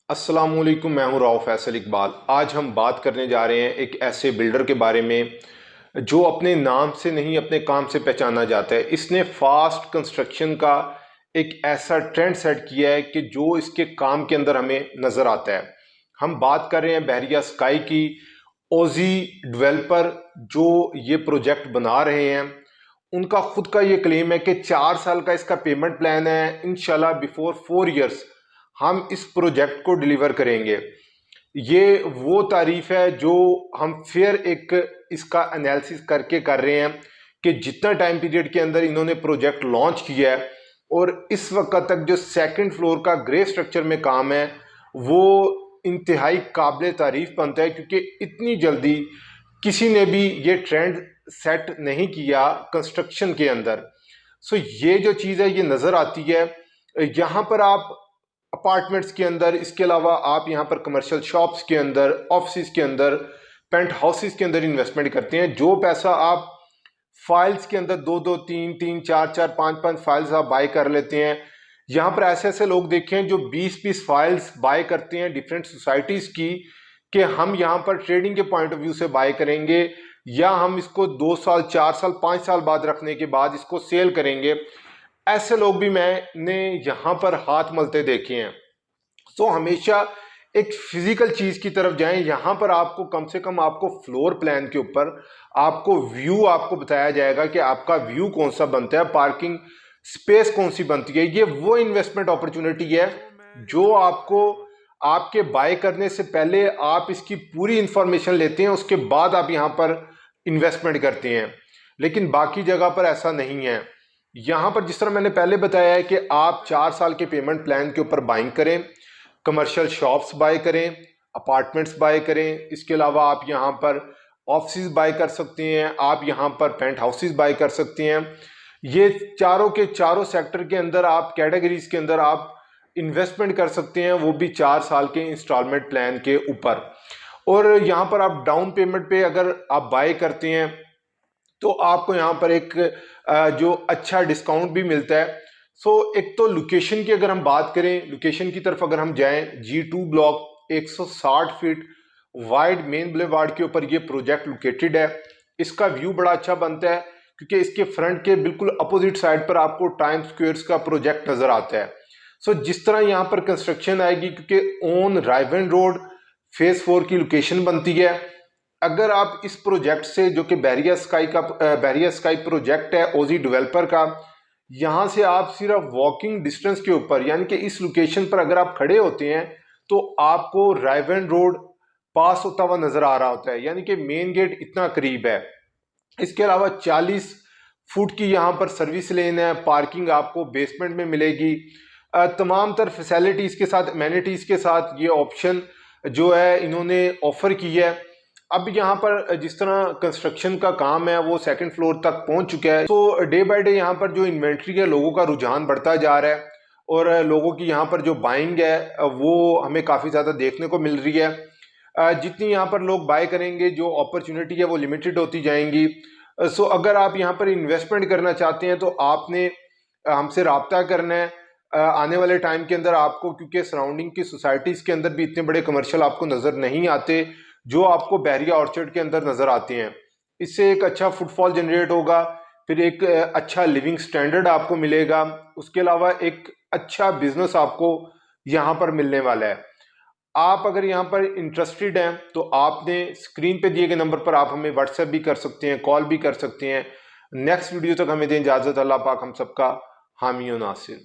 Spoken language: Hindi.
अस्सलामुअलैकुम, मैं हूं राव फैसल इकबाल। आज हम बात करने जा रहे हैं एक ऐसे बिल्डर के बारे में जो अपने नाम से नहीं अपने काम से पहचाना जाता है। इसने फास्ट कंस्ट्रक्शन का एक ऐसा ट्रेंड सेट किया है कि जो इसके काम के अंदर हमें नज़र आता है। हम बात कर रहे हैं बहरिया स्काई की। ओजी डेवलपर जो ये प्रोजेक्ट बना रहे हैं, उनका खुद का ये क्लेम है कि 4 साल का इसका पेमेंट प्लान है। इंशाल्लाह बिफोर 4 इयर्स हम इस प्रोजेक्ट को डिलीवर करेंगे। ये वो तारीफ है जो हम फिर एक इसका एनालिसिस करके कर रहे हैं कि जितना टाइम पीरियड के अंदर इन्होंने प्रोजेक्ट लॉन्च किया है और इस वक्त तक जो सेकंड फ्लोर का ग्रे स्ट्रक्चर में काम है वो इंतहाई काबिल तारीफ बनता है, क्योंकि इतनी जल्दी किसी ने भी ये ट्रेंड सेट नहीं किया कंस्ट्रक्शन के अंदर। सो ये जो चीज़ है ये नज़र आती है यहाँ पर। आप अपार्टमेंट्स के अंदर, इसके अलावा आप यहाँ पर कमर्शियल शॉप्स के अंदर, ऑफिस के अंदर, पेंट हाउसेस के अंदर इन्वेस्टमेंट करते हैं। जो पैसा आप फाइल्स के अंदर दो दो तीन तीन चार चार पांच पांच फाइल्स आप बाय कर लेते हैं, यहाँ पर ऐसे ऐसे लोग देखे हैं जो 20-20 फाइल्स बाय करते हैं डिफरेंट सोसाइटीज की कि हम यहाँ पर ट्रेडिंग के पॉइंट ऑफ व्यू से बाय करेंगे या हम इसको 2 साल 4 साल 5 साल बाद रखने के बाद इसको सेल करेंगे। ऐसे लोग भी मैंने यहाँ पर हाथ मलते देखे हैं। सो हमेशा एक फिजिकल चीज की तरफ जाएं। यहाँ पर आपको कम से कम आपको फ्लोर प्लान के ऊपर आपको व्यू आपको बताया जाएगा कि आपका व्यू कौन सा बनता है, पार्किंग स्पेस कौन सी बनती है। ये वो इन्वेस्टमेंट अपॉर्चुनिटी है जो आपको आपके बाय करने से पहले आप इसकी पूरी इंफॉर्मेशन लेते हैं, उसके बाद आप यहाँ पर इन्वेस्टमेंट करते हैं। लेकिन बाकी जगह पर ऐसा नहीं है। यहाँ पर जिस तरह मैंने पहले बताया है कि आप 4 साल के पेमेंट प्लान के ऊपर बाइंग करें, कमर्शियल शॉप्स बाय करें, अपार्टमेंट्स बाय करें। इसके अलावा आप यहाँ पर ऑफिस बाय कर सकते हैं, आप यहाँ पर पेंट हाउसेस बाय कर सकते हैं। ये चारों के चारों सेक्टर के अंदर आप कैटेगरीज के अंदर आप इन्वेस्टमेंट कर सकते हैं, वो भी 4 साल के इंस्टॉलमेंट प्लान के ऊपर। और यहाँ पर आप डाउन पेमेंट पे अगर आप बाय करते हैं तो आपको यहाँ पर एक जो अच्छा डिस्काउंट भी मिलता है। सो एक तो लोकेशन की अगर हम बात करें, लोकेशन की तरफ अगर हम जाएं, G2 block 160 feet wide main boulevard के ऊपर ये प्रोजेक्ट लोकेटेड है। इसका व्यू बड़ा अच्छा बनता है क्योंकि इसके फ्रंट के बिल्कुल अपोजिट साइड पर आपको टाइम स्क्वेयर्स का प्रोजेक्ट नजर आता है। सो जिस तरह यहाँ पर कंस्ट्रक्शन आएगी, क्योंकि ऑन रायवन रोड फेज 4 की लोकेशन बनती है। अगर आप इस प्रोजेक्ट से, जो कि बहरिया स्काई प्रोजेक्ट है ओजी डेवलपर का, यहाँ से आप सिर्फ वॉकिंग डिस्टेंस के ऊपर यानी कि इस लोकेशन पर अगर आप खड़े होते हैं तो आपको रायवन रोड पास होता हुआ नजर आ रहा होता है, यानी कि मेन गेट इतना करीब है। इसके अलावा 40 फुट की यहाँ पर सर्विस लेन है, पार्किंग आपको बेसमेंट में मिलेगी, तमाम तर फैसिलिटीज के साथ, एमेनिटीज के साथ ये ऑप्शन जो है इन्होंने ऑफर की है। अब यहाँ पर जिस तरह कंस्ट्रक्शन का काम है वो सेकंड फ्लोर तक पहुंच चुका है। तो डे बाय डे यहाँ पर जो इन्वेंट्री है, लोगों का रुझान बढ़ता जा रहा है और लोगों की यहाँ पर जो बाइंग है वो हमें काफ़ी ज़्यादा देखने को मिल रही है। जितनी यहाँ पर लोग बाय करेंगे, जो अपॉर्चुनिटी है वो लिमिटेड होती जाएंगी। सो अगर आप यहाँ पर इन्वेस्टमेंट करना चाहते हैं तो आपने हमसे रब्ता करना है। आने वाले टाइम के अंदर आपको, क्योंकि सराउंडिंग की सोसाइटीज़ के अंदर भी इतने बड़े कमर्शियल आपको नज़र नहीं आते जो आपको बहरिया ऑर्चर्ड के अंदर नजर आते हैं। इससे एक अच्छा फुटफॉल जनरेट होगा, फिर एक अच्छा लिविंग स्टैंडर्ड आपको मिलेगा, उसके अलावा एक अच्छा बिजनेस आपको यहाँ पर मिलने वाला है। आप अगर यहाँ पर इंटरेस्टेड हैं तो आपने स्क्रीन पे दिए गए नंबर पर आप हमें व्हाट्सएप भी कर सकते हैं, कॉल भी कर सकते हैं। नेक्स्ट वीडियो तक हमें दें इजाजत। अल्लाह पाक हम सबका हामी और नासिर।